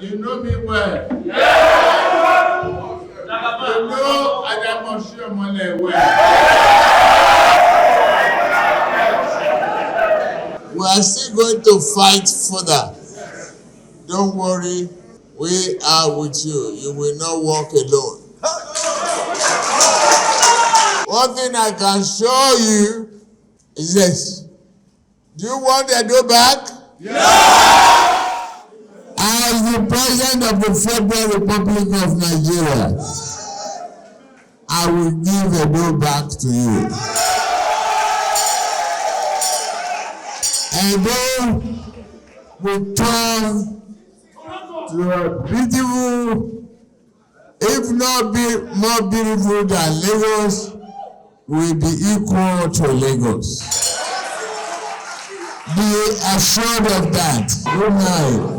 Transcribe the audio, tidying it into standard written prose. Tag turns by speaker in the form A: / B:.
A: You know me well. You know Adamoshio Mole well. We are still going to fight further. Don't worry, we are with you. You will not walk alone. One thing I can show you is this. Do you want Edo back? Yeah! As the President of the Federal Republic of Nigeria, I will give Edo back to you. Edo will turn to a beautiful, if not more beautiful than Lagos, will be equal to Lagos. Be assured of that. Good night.